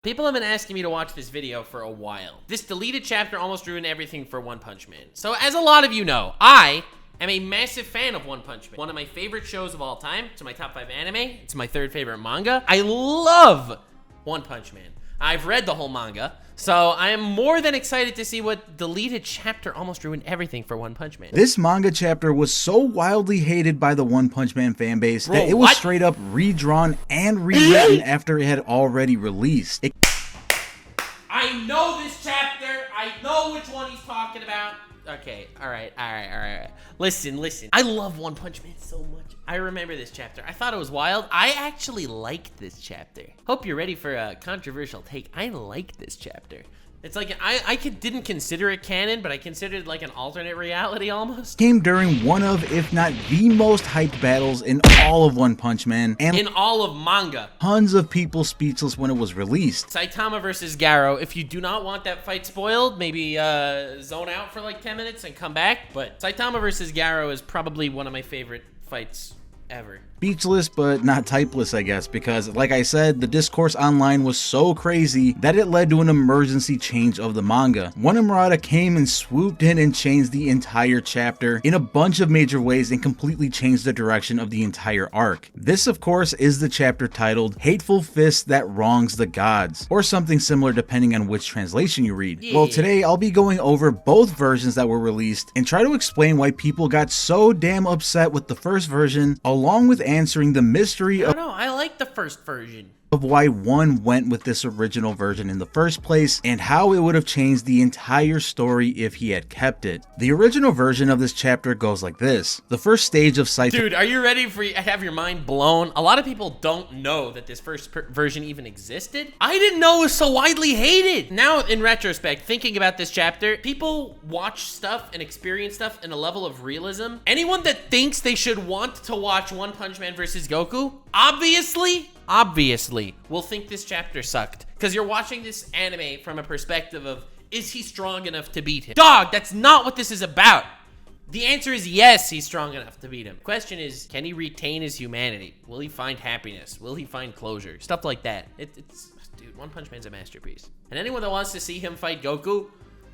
People have been asking me to watch this video for a while. This deleted chapter almost ruined everything for One Punch Man. So as a lot of you know, I am a massive fan of One Punch Man. One of my favorite shows of all time. It's my top 5 anime. It's my 3rd favorite manga. I love One Punch Man. I've read the whole manga, so I am more than excited to see what deleted chapter almost ruined everything for One Punch Man. This manga chapter was so wildly hated by the One Punch Man fanbase that it was straight up redrawn and rewritten after it had already released. I know this chapter. I know which one he's talking about. Okay, all right. Listen. I love One Punch Man so much. I remember this chapter. I thought it was wild. I actually liked this chapter. Hope you're ready for a controversial take. I liked this chapter. It's like, I didn't consider it canon, but I considered it like an alternate reality almost. Came during one of, if not the most hyped battles in all of One Punch Man, and in all of manga. Tons of people speechless when it was released. Saitama versus Garo. If you do not want that fight spoiled, maybe zone out for like 10 minutes and come back. But Saitama versus Garo is probably one of my favorite fights ever. Speechless, but not typeless, I guess, because like I said, the discourse online was so crazy that it led to an emergency change of the manga. One Murata came and swooped in and changed the entire chapter in a bunch of major ways and completely changed the direction of the entire arc. This, of course, is the chapter titled Hateful Fist That Wrongs the Gods, or something similar depending on which translation you read. Yeah. Well, today I'll be going over both versions that were released and try to explain why people got so damn upset with the first version, along with answering the mystery of I like the first version. why one went with this original version in the first place and how it would have changed the entire story if he had kept it. The original version of this chapter goes like this. The first stage of Saitama. Dude, are you ready for have your mind blown? A lot of people don't know that this first version even existed. I didn't know it was so widely hated. Now, in retrospect, thinking about this chapter, people watch stuff and experience stuff in a level of realism. Anyone that thinks they should want to watch One Punch Man versus Goku, obviously will think this chapter sucked, because you're watching this anime from a perspective of, is he strong enough to beat him? Dog, that's not what this is about. The answer is yes, he's strong enough to beat him. Question is, can he retain his humanity? Will he find happiness? Will he find closure? Stuff like that. Dude, One Punch Man's a masterpiece. And anyone that wants to see him fight Goku,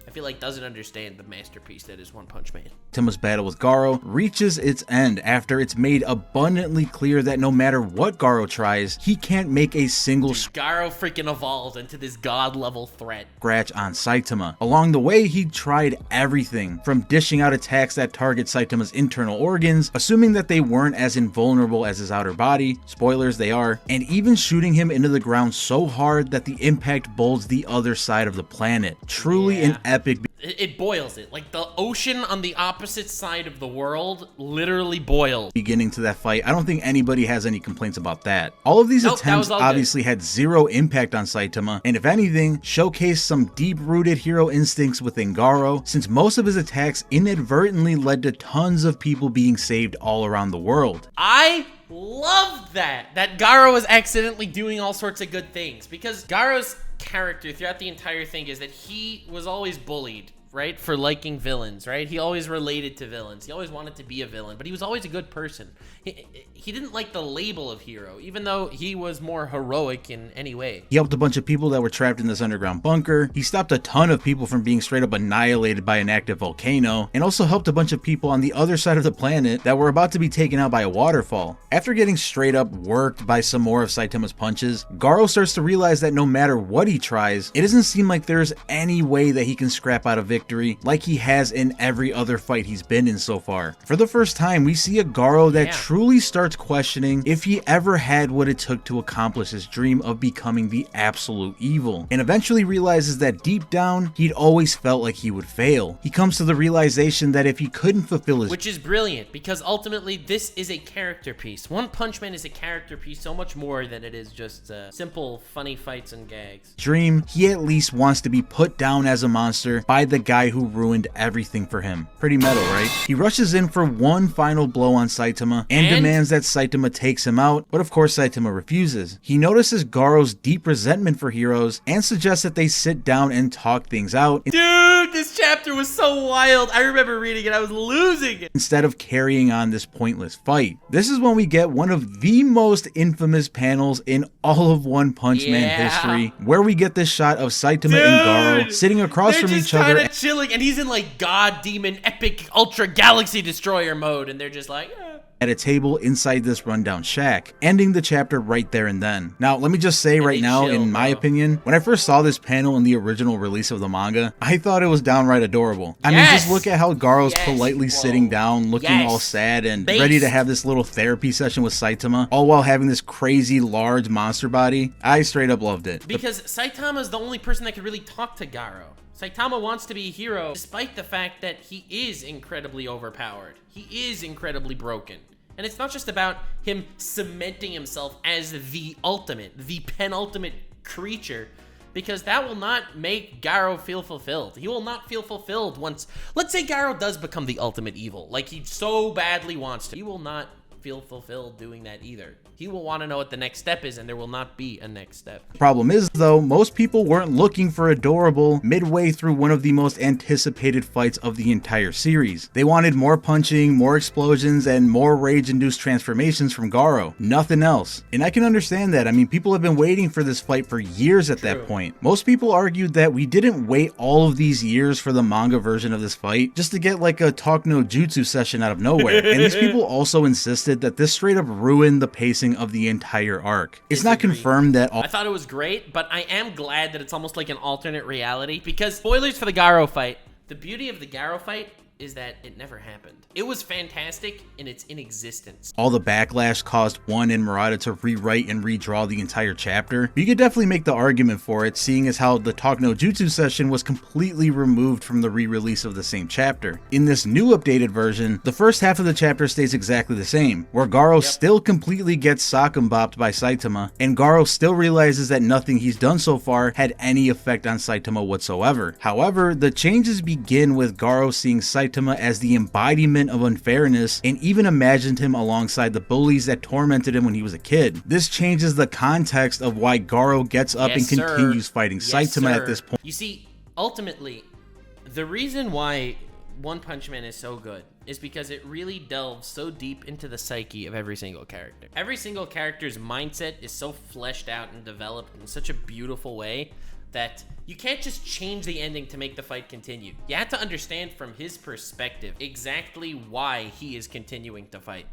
I feel like doesn't understand the masterpiece that is One Punch Man. Saitama's battle with Garo reaches its end after it's made abundantly clear that no matter what Garo tries, he can't make a single Garo freaking evolved into this god-level threat. Scratch on Saitama. Along the way, he tried everything, from dishing out attacks that target Saitama's internal organs, assuming that they weren't as invulnerable as his outer body, spoilers, they are, and even shooting him into the ground so hard that the impact bowls the other side of the planet. Truly an epic. It boils it. Like, the ocean on the opposite side of the world literally boils. Beginning to that fight, I don't think anybody has any complaints about that. All of these attempts obviously had zero impact on Saitama, and if anything, showcased some deep-rooted hero instincts within Garo, since most of his attacks inadvertently led to tons of people being saved all around the world. I loved that Garo was accidentally doing all sorts of good things, because Garo's character throughout the entire thing is that he was always bullied, right, for liking villains, right? He always related to villains. He always wanted to be a villain, but he was always a good person. He didn't like the label of hero, even though he was more heroic in any way. He helped a bunch of people that were trapped in this underground bunker. He stopped a ton of people from being straight up annihilated by an active volcano, and also helped a bunch of people on the other side of the planet that were about to be taken out by a waterfall. After getting straight up worked by some more of Saitama's punches, Garo starts to realize that no matter what he tries, it doesn't seem like there's any way that he can scrap out a victory like he has in every other fight he's been in so far. For the first time, we see a Garo that truly starts questioning if he ever had what it took to accomplish his dream of becoming the absolute evil, and eventually realizes that deep down, he'd always felt like he would fail. He comes to the realization that if he couldn't fulfill his— Which is brilliant, because ultimately this is a character piece. One Punch Man is a character piece so much more than it is just simple funny fights and gags. dream, he at least wants to be put down as a monster by the guy guy who ruined everything for him. Pretty metal, right? He rushes in for one final blow on Saitama and demands that Saitama takes him out, but of course Saitama refuses. He notices Garo's deep resentment for heroes and suggests that they sit down and talk things out. Dude, this chapter was so wild. I remember reading it, I was losing it. Instead of carrying on this pointless fight. This is when we get one of the most infamous panels in all of One Punch Man history, where we get this shot of Saitama and Garo sitting across from each other. They're just chilling, and he's in like God, Demon, Epic, Ultra Galaxy Destroyer mode, and they're just like, at a table inside this rundown shack, ending the chapter right there and then. Now, let me just say right now, in my opinion, when I first saw this panel in the original release of the manga, I thought it was downright adorable. I mean, just look at how Garo's politely sitting down, looking all sad and ready to have this little therapy session with Saitama, all while having this crazy large monster body. I straight up loved it. Because Saitama's the only person that could really talk to Garo. Saitama wants to be a hero, despite the fact that he is incredibly overpowered. He is incredibly broken. And it's not just about him cementing himself as the ultimate, the penultimate creature, because that will not make Garo feel fulfilled. He will not feel fulfilled once, let's say Garo does become the ultimate evil, like he so badly wants to. He will not feel fulfilled doing that either. He will want to know what the next step is, and there will not be a next step. Problem is, though, most people weren't looking for adorable midway through one of the most anticipated fights of the entire series. They wanted more punching, more explosions, and more rage-induced transformations from Garo. Nothing else. And I can understand that. I mean, people have been waiting for this fight for years at that point. Most people argued that we didn't wait all of these years for the manga version of this fight just to get like a talk no jutsu session out of nowhere. And these people also insisted that this straight up ruined the pacing of the entire arc. It's not confirmed that I thought it was great, but I am glad that it's almost like an alternate reality, because spoilers for the Garo fight, the beauty of the Garo fight is that it never happened. It was fantastic in its inexistence. All the backlash caused One and Murata to rewrite and redraw the entire chapter. You could definitely make the argument for it, seeing as how the Talk no Jutsu session was completely removed from the re-release of the same chapter. In this new updated version, the first half of the chapter stays exactly the same, where Garo still completely gets sock'em-bopped by Saitama, and Garo still realizes that nothing he's done so far had any effect on Saitama whatsoever. However, the changes begin with Garo seeing Saitama as the embodiment of unfairness, and even imagined him alongside the bullies that tormented him when he was a kid. This changes the context of why Garo gets up and continues fighting Saitama at this point. You see, ultimately, the reason why One Punch Man is so good is because it really delves so deep into the psyche of every single character. Every single character's mindset is so fleshed out and developed in such a beautiful way that you can't just change the ending to make the fight continue. You have to understand from his perspective exactly why he is continuing to fight.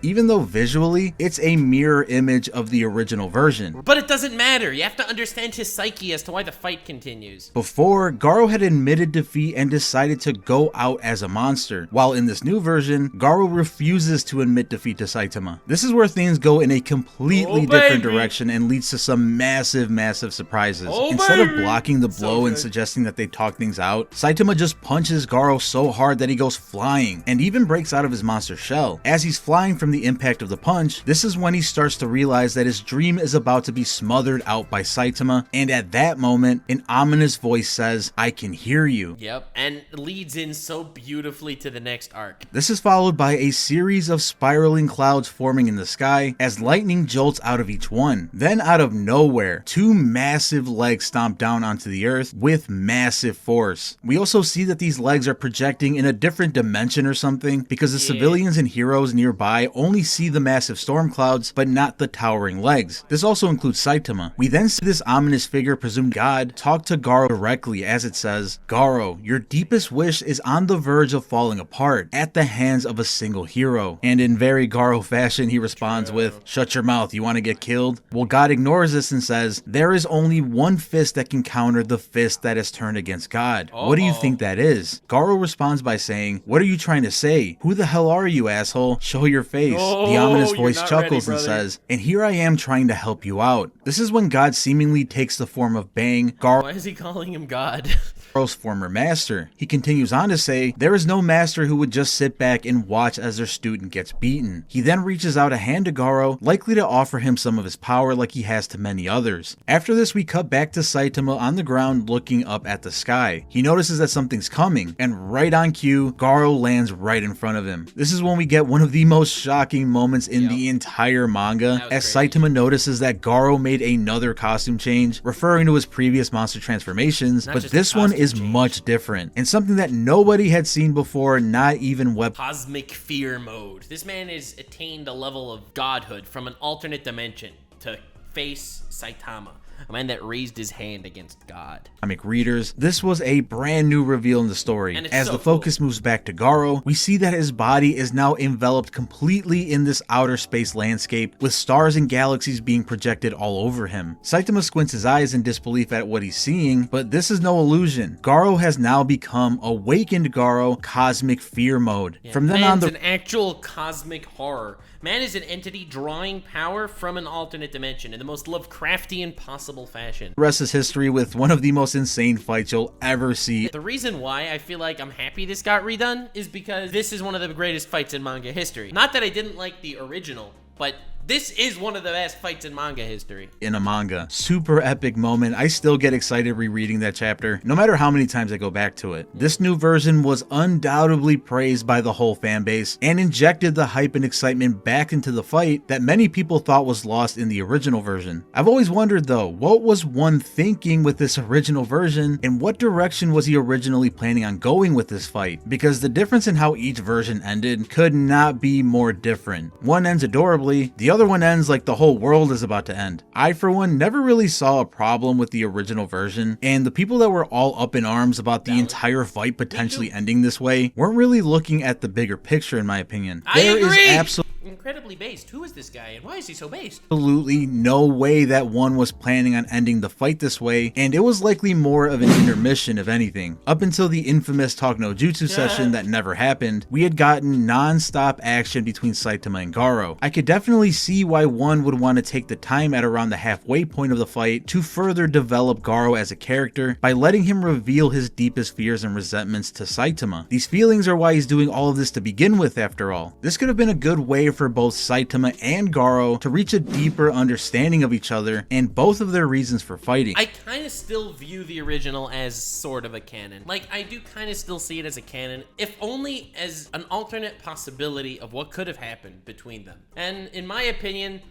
Even though visually it's a mirror image of the original version. But it doesn't matter. You have to understand his psyche as to why the fight continues. Before, Garo had admitted defeat and decided to go out as a monster, while in this new version, Garo refuses to admit defeat to Saitama. This is where things go in a completely different direction and leads to some massive surprises. Instead of blocking the blow and suggesting that they talk things out, Saitama just punches Garo so hard that he goes flying and even breaks out of his monster shell. As he's flying from the impact of the punch, this is when he starts to realize that his dream is about to be smothered out by Saitama, and at that moment, an ominous voice says, "I can hear you." Yep, and leads in so beautifully to the next arc. This is followed by a series of spiraling clouds forming in the sky as lightning jolts out of each one. Then out of nowhere, two massive legs stomp down onto the earth with massive force. We also see that these legs are projecting in a different dimension or something, because the civilians and heroes nearby only see the massive storm clouds, but not the towering legs. This also includes Saitama. We then see this ominous figure, presumed God, talk to Garo directly as it says, "Garo, your deepest wish is on the verge of falling apart at the hands of a single hero." And in very Garo fashion, he responds with, "Shut your mouth, you want to get killed?" Well, God ignores this and says, "There is only one fist that can counter the fist that is turned against God. What do you think that is?" Garo responds by saying, "What are you trying to say? Who the hell are you, asshole? Show your face. The ominous voice chuckles and says, and here I am trying to help you out. This is when God seemingly takes the form of Bang, Why is he calling him God? Garo's former master. He continues on to say, there is no master who would just sit back and watch as their student gets beaten. He then reaches out a hand to Garo, likely to offer him some of his power like he has to many others. After this, we cut back to Saitama on the ground looking up at the sky. He notices that something's coming, and right on cue, Garo lands right in front of him. This is when we get one of the most shocking moments in the entire manga, as Saitama notices that Garo made another costume change, referring to his previous monster transformations, but this one is much different, and something that nobody had seen before, not even Cosmic Fear mode. This man has attained a level of godhood from an alternate dimension to face Saitama, a man that raised his hand against God. Comic readers, this was a brand new reveal in the story. As the focus moves back to Garo, we see that his body is now enveloped completely in this outer space landscape, with stars and galaxies being projected all over him. Saitama squints his eyes in disbelief at what he's seeing, but this is no illusion. Garo has now become Awakened Garo Cosmic Fear mode. From then on, an actual cosmic horror. Man is an entity drawing power from an alternate dimension in the most Lovecraftian possible fashion. The rest is history, with one of the most insane fights you'll ever see. The reason why I feel like I'm happy this got redone is because this is one of the greatest fights in manga history. Not that I didn't like the original, but this is one of the best fights in manga history. In a manga. Super epic moment. I still get excited rereading that chapter, no matter how many times I go back to it. This new version was undoubtedly praised by the whole fan base and injected the hype and excitement back into the fight that many people thought was lost in the original version. I've always wondered though, what was one thinking with this original version, and what direction was he originally planning on going with this fight? Because the difference in how each version ended could not be more different. One ends adorably, the other one ends like the whole world is about to end. I, for one, never really saw a problem with the original version, and the people that were all up in arms about the entire fight potentially ending this way weren't really looking at the bigger picture, in my opinion. I agree! Incredibly based. Who is this guy, and why is he so based? Absolutely no way that one was planning on ending the fight this way, and it was likely more of an intermission if anything. Up until the infamous Talk No Jutsu session that never happened, we had gotten non-stop action between Saitama and Garo. I could definitely see why one would want to take the time at around the halfway point of the fight to further develop Garo as a character by letting him reveal his deepest fears and resentments to Saitama. These feelings are why he's doing all of this to begin with, after all. This could have been a good way for both Saitama and Garo to reach a deeper understanding of each other and both of their reasons for fighting. I kind of still view the original as sort of a canon. Like, I do kind of still see it as a canon, if only as an alternate possibility of what could have happened between them. And in my opinion,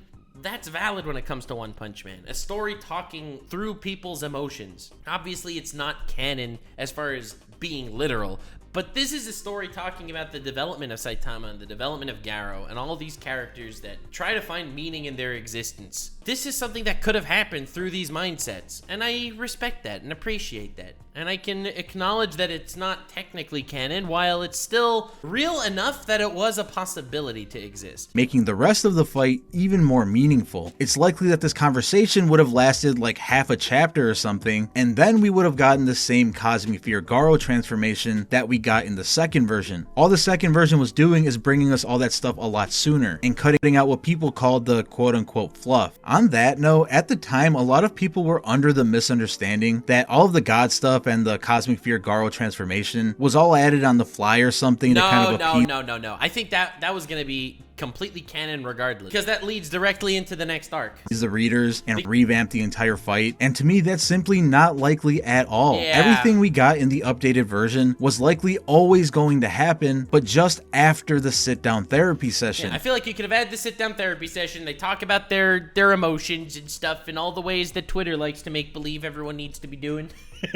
that's valid when it comes to One Punch Man. A story talking through people's emotions. Obviously, it's not canon as far as being literal, but this is a story talking about the development of Saitama and the development of Garo and all these characters that try to find meaning in their existence. This is something that could have happened through these mindsets, and I respect that and appreciate that. And I can acknowledge that it's not technically canon, while it's still real enough that it was a possibility to exist. Making the rest of the fight even more meaningful. It's likely that this conversation would have lasted like half a chapter or something, and then we would have gotten the same Cosmic Fear Garo transformation that we got in the second version. All the second version was doing is bringing us all that stuff a lot sooner, and cutting out what people called the quote-unquote fluff. On that note, at the time, a lot of people were under the misunderstanding that all of the God stuff and the Cosmic Fear Garo transformation was all added on the fly or something to kind of appease. No. I think that was gonna be completely canon regardless, because that leads directly into the next arc. The readers and revamp the entire fight, and to me that's simply not likely at all. Everything we got in the updated version was likely always going to happen, but just after the sit-down therapy session. I feel like you could have had the sit-down therapy session. They talk about their emotions and stuff and all the ways that Twitter likes to make believe everyone needs to be doing.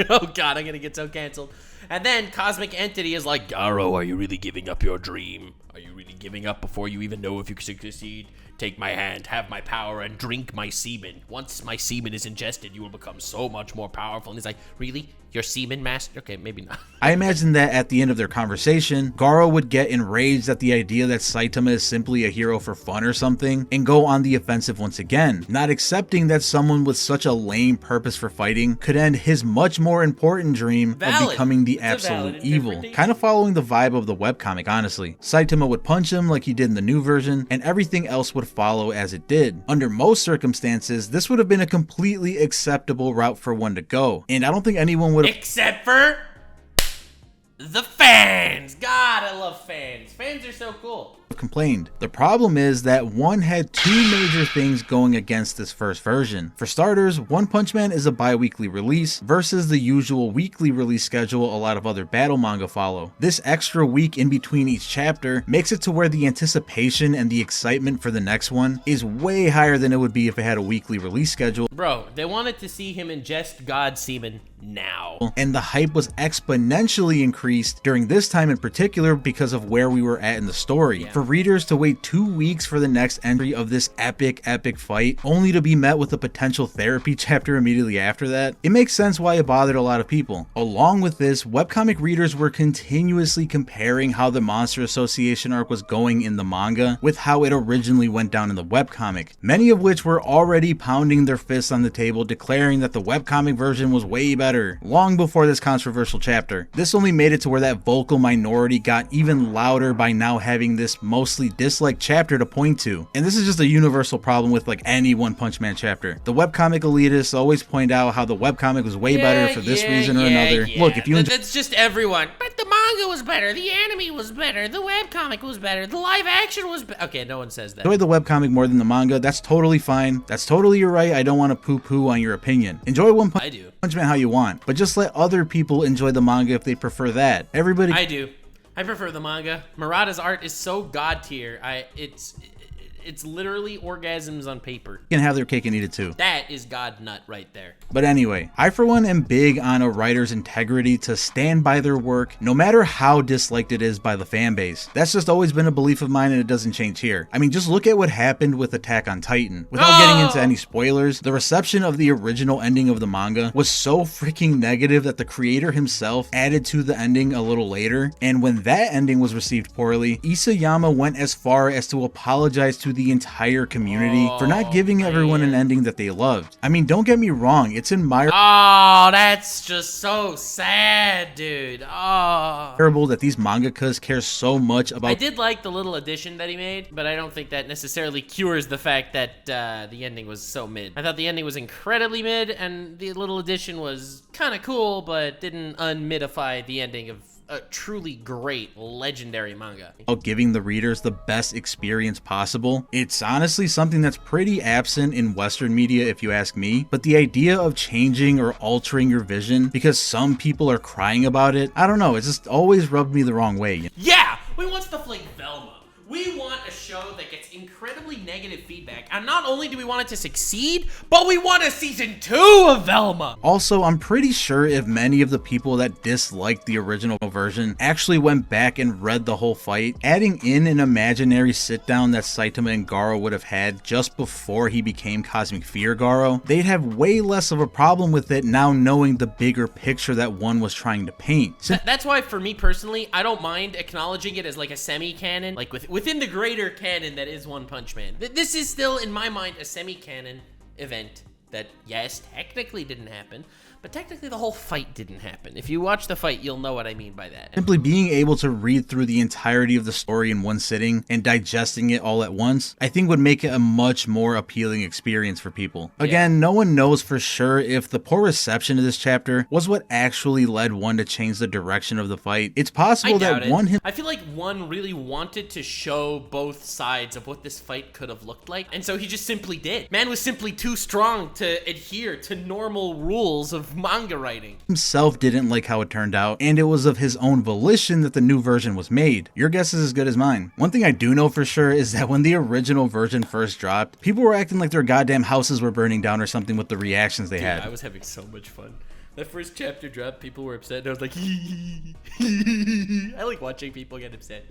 Oh god, I'm gonna get so canceled. And then Cosmic Entity is like, Garo, are you really giving up your dream? Are you really giving up before you even know if you can succeed? take my hand, have my power, and drink my semen. Once my semen is ingested, you will become so much more powerful. And he's like, really? Your semen master? Okay, maybe not. I imagine that at the end of their conversation, Garo would get enraged at the idea that Saitama is simply a hero for fun or something, and go on the offensive once again, not accepting that someone with such a lame purpose for fighting could end his much more important dream of becoming the absolute evil. Kind of following the vibe of the webcomic, honestly. Saitama would punch him like he did in the new version, and everything else would follow as it did. Under most circumstances, this would have been a completely acceptable route for one to go, and I don't think anyone would have— except for the fans. God, I love fans. Fans are so cool. Complained. The problem is that one had two major things going against this first version. For starters, One Punch Man is a bi-weekly release versus the usual weekly release schedule a lot of other battle manga follow. This extra week in between each chapter makes it to where the anticipation and the excitement for the next one is way higher than it would be if it had a weekly release schedule. Bro, they wanted to see him ingest God semen now. And the hype was exponentially increased during this time in particular because of where we were at in the story. Yeah. For readers to wait 2 weeks for the next entry of this epic fight, only to be met with a potential therapy chapter immediately after that, it makes sense why it bothered a lot of people. Along with this, webcomic readers were continuously comparing how the Monster Association arc was going in the manga with how it originally went down in the webcomic, many of which were already pounding their fists on the table declaring that the webcomic version was way better, long before this controversial chapter. This only made it to where that vocal minority got even louder by now having this mostly disliked chapter to point to. And this is just a universal problem with like any One Punch Man chapter. The webcomic elitists always point out how the webcomic was way better for this reason or another. Look, if you That's just everyone. But the manga was better, the anime was better, the webcomic was better, the live action was better. Okay, no one says that. enjoy the webcomic more than the manga, that's totally fine. That's totally your right. I don't want to poo-poo on your opinion. Enjoy One Punch Man how you want, but just let other people enjoy the manga if they prefer that. Everybody— I do. I prefer the manga. Murata's art is so god tier. It's literally orgasms on paper. can have their cake and eat it too. That is god nut right there. But anyway, I for one am big on a writer's integrity to stand by their work, no matter how disliked it is by the fan base. That's just always been a belief of mine and it doesn't change here. I mean, just look at what happened with Attack on Titan. Without getting into any spoilers, the reception of the original ending of the manga was so freaking negative that the creator himself added to the ending a little later, and when that ending was received poorly, Isayama went as far as to apologize to the entire community for not giving everyone an ending that they loved. I mean, don't get me wrong, it's admirable That's just so sad, dude. that these mangakas care so much about— I did like the little addition that he made, but I don't think that necessarily cures the fact that the ending was so mid. I thought the ending was incredibly mid, and the little addition was kind of cool, but didn't unmidify the ending of a truly great, legendary manga. giving the readers the best experience possible. It's honestly something that's pretty absent in Western media if you ask me, but the idea of changing or altering your vision because some people are crying about it, I don't know, it just always rubbed me the wrong way. Yeah! We want stuff like Velma. We want a show that gets incredibly negative feedback, and not only do we want it to succeed, but we want a season 2 of Velma! Also, I'm pretty sure if many of the people that disliked the original version actually went back and read the whole fight, adding in an imaginary sit-down that Saitama and Garo would have had just before he became Cosmic Fear Garo, they'd have way less of a problem with it now knowing the bigger picture that one was trying to paint. That's why, for me personally, I don't mind acknowledging it as like a semi-canon, like within the greater canon that is One Punch Man. This is still, in my mind, a semi-canon event that, yes, technically didn't happen, but technically the whole fight didn't happen. If you watch the fight, you'll know what I mean by that. Simply being able to read through the entirety of the story in one sitting and digesting it all at once, I think would make it a much more appealing experience for people. Again, no one knows for sure if the poor reception of this chapter was what actually led one to change the direction of the fight. It's possible that one— I feel like one really wanted to show both sides of what this fight could have looked like, and so he just simply did. Man was simply too strong to adhere to normal rules of manga writing. Himself didn't like how it turned out, and it was of his own volition that the new version was made. Your guess is as good as mine. One thing I do know for sure is that when the original version first dropped, people were acting like their goddamn houses were burning down or something with the reactions they had. I was having so much fun. The first chapter dropped, people were upset, and I was like, I like watching people get upset.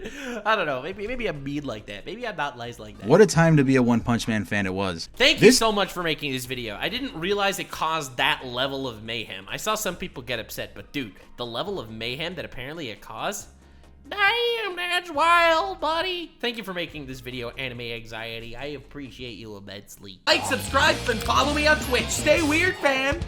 I don't know, maybe I'm mean like that. Maybe I'm not nice like that. What a time to be a One Punch Man fan it was. Thank you so much for making this video. I didn't realize it caused that level of mayhem. I saw some people get upset, but dude, the level of mayhem that apparently it caused? Damn, that's wild, buddy. Thank you for making this video, Anime Anxiety. I appreciate you immensely. Like, subscribe, and follow me on Twitch. Stay weird, fam.